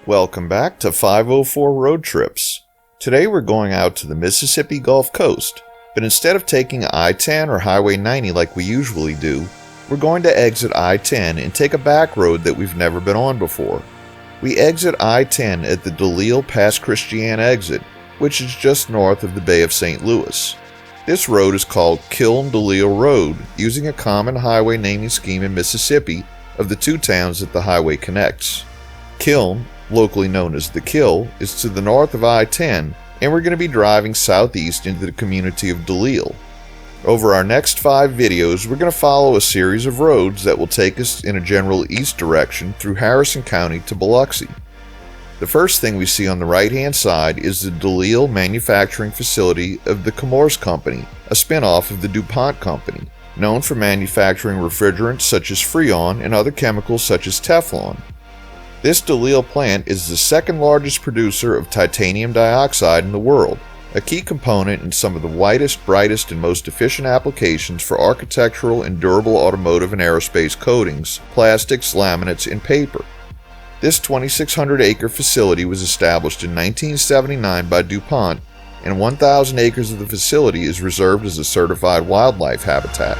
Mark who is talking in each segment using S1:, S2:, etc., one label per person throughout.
S1: Welcome back to 504 Road Trips. Today we're going out to the Mississippi Gulf Coast, but instead of taking I-10 or Highway 90 like we usually do, we're going to exit I-10 and take a back road that we've never been on before. We exit I-10 at the Delisle Pass Christian exit, which is just north of the Bay of St. Louis. This road is called Kiln-Delisle Road, using a common highway naming scheme in Mississippi of the two towns that the highway connects. Kiln, locally known as The Kill, is to the north of I-10, and we're going to be driving southeast into the community of Delisle. Over our next 5 videos, we're going to follow a series of roads that will take us in a general east direction through Harrison County to Biloxi. The first thing we see on the right-hand side is the Delisle manufacturing facility of the Chemours Company, a spin-off of the DuPont Company, known for manufacturing refrigerants such as Freon and other chemicals such as Teflon. This Delisle plant is the second largest producer of titanium dioxide in the world, a key component in some of the widest, brightest, and most efficient applications for architectural and durable automotive and aerospace coatings, plastics, laminates, and paper. This 2,600-acre facility was established in 1979 by DuPont, and 1,000 acres of the facility is reserved as a certified wildlife habitat.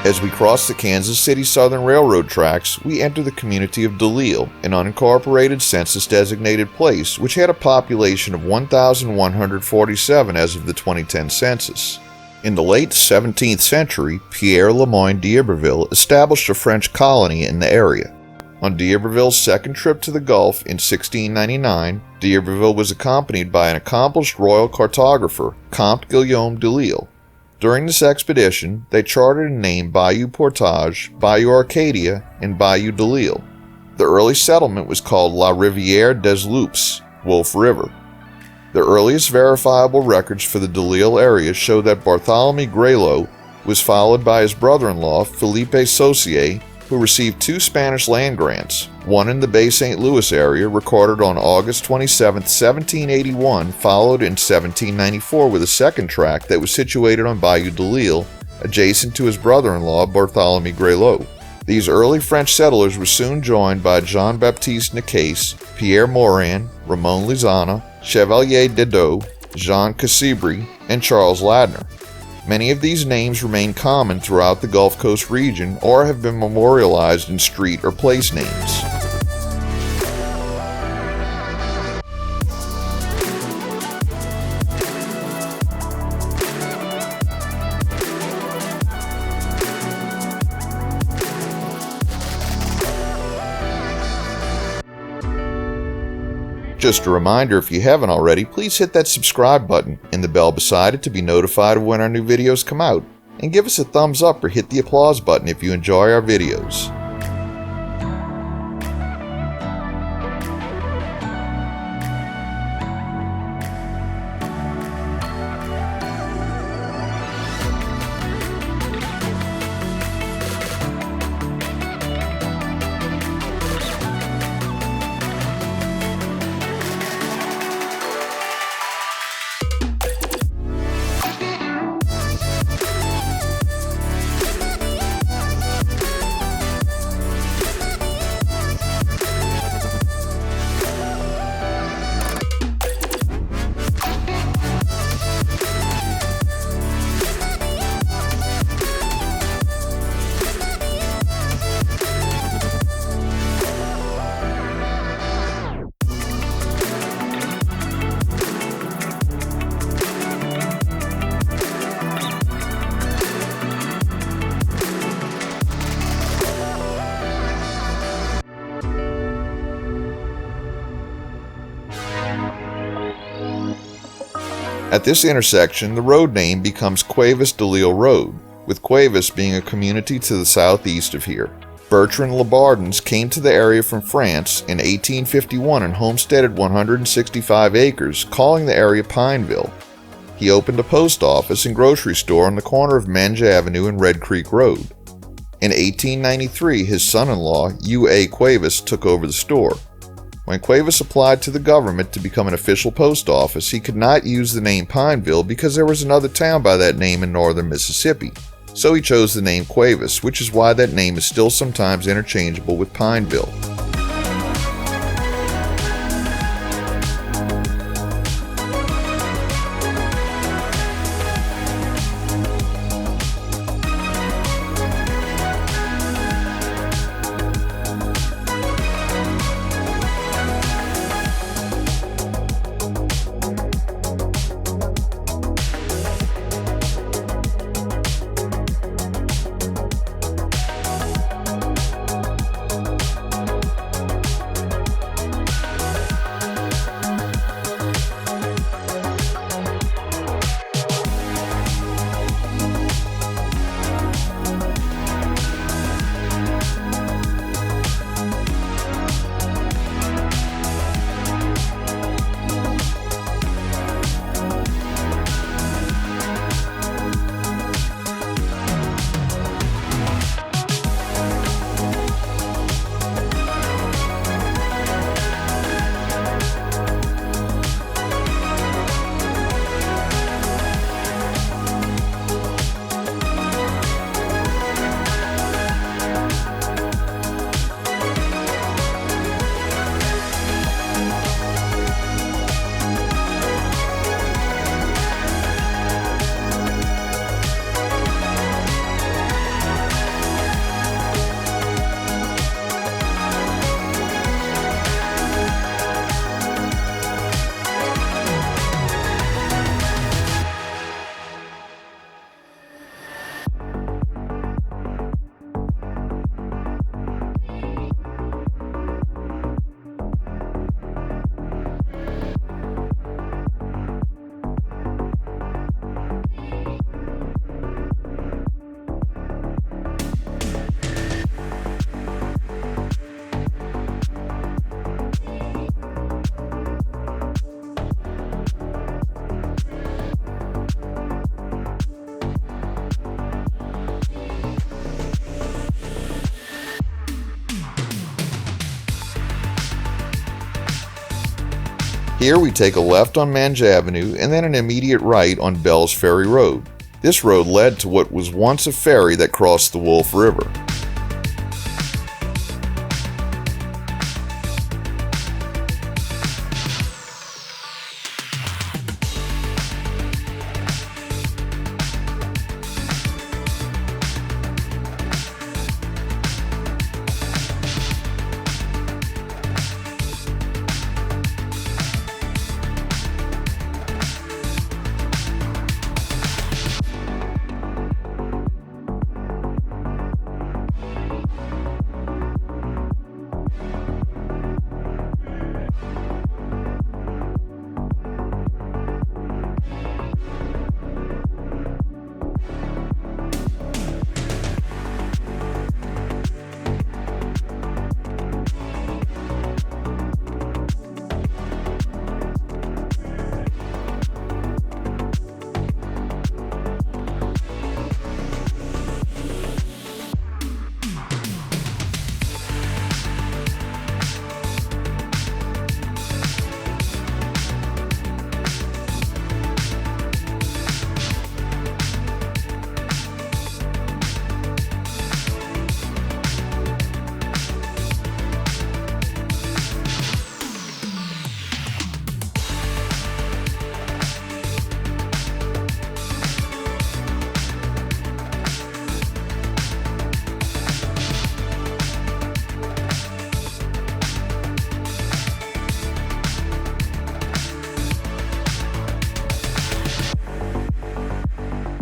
S1: As we cross the Kansas City Southern Railroad tracks, we enter the community of Delisle, an unincorporated census-designated place which had a population of 1,147 as of the 2010 census. In the late 17th century, Pierre Le Moyne d'Iberville established a French colony in the area. On d'Iberville's second trip to the Gulf in 1699, d'Iberville was accompanied by an accomplished royal cartographer, Comte Guillaume Delisle. During this expedition, they charted and named Bayou Portage, Bayou Arcadia, and Bayou Delisle. The early settlement was called La Rivière des Loups, Wolf River. The earliest verifiable records for the Delisle area show that Bartholomew Grelot was followed by his brother-in-law, Philippe Saucier, who received 2 Spanish land grants, one in the Bay St. Louis area recorded on August 27, 1781, followed in 1794 with a second tract that was situated on Bayou Delisle, adjacent to his brother-in-law Bartholomew Grelot. These early French settlers were soon joined by Jean-Baptiste Nicaise, Pierre Morin, Ramon Lizana, Chevalier Didot, Jean Cassibre, and Charles Ladner. Many of these names remain common throughout the Gulf Coast region or have been memorialized in street or place names. Just a reminder, if you haven't already, please hit that subscribe button and the bell beside it to be notified of when our new videos come out. And give us a thumbs up or hit the applause button if you enjoy our videos. At this intersection, the road name becomes Cuevas de Leal Road, with Cuevas being a community to the southeast of here. Bertrand Labardins came to the area from France in 1851 and homesteaded 165 acres, calling the area Pineville. He opened a post office and grocery store on the corner of Menge Avenue and Red Creek Road. In 1893, his son-in-law, U.A. Cuevas, took over the store. When Cuevas applied to the government to become an official post office, he could not use the name Pineville because there was another town by that name in northern Mississippi. So he chose the name Cuevas, which is why that name is still sometimes interchangeable with Pineville. Here we take a left on Menge Avenue and then an immediate right on Bell's Ferry Road. This road led to what was once a ferry that crossed the Wolf River.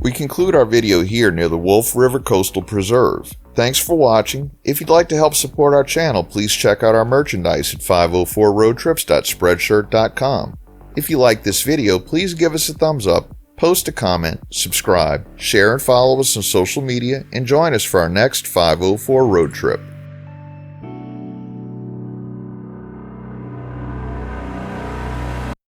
S1: We conclude our video here near the Wolf River Coastal Preserve. Thanks for watching. If you'd like to help support our channel, please check out our merchandise at 504roadtrips.spreadshirt.com. If you like this video, please give us a thumbs up, post a comment, subscribe, share and follow us on social media, and join us for our next 504 road trip.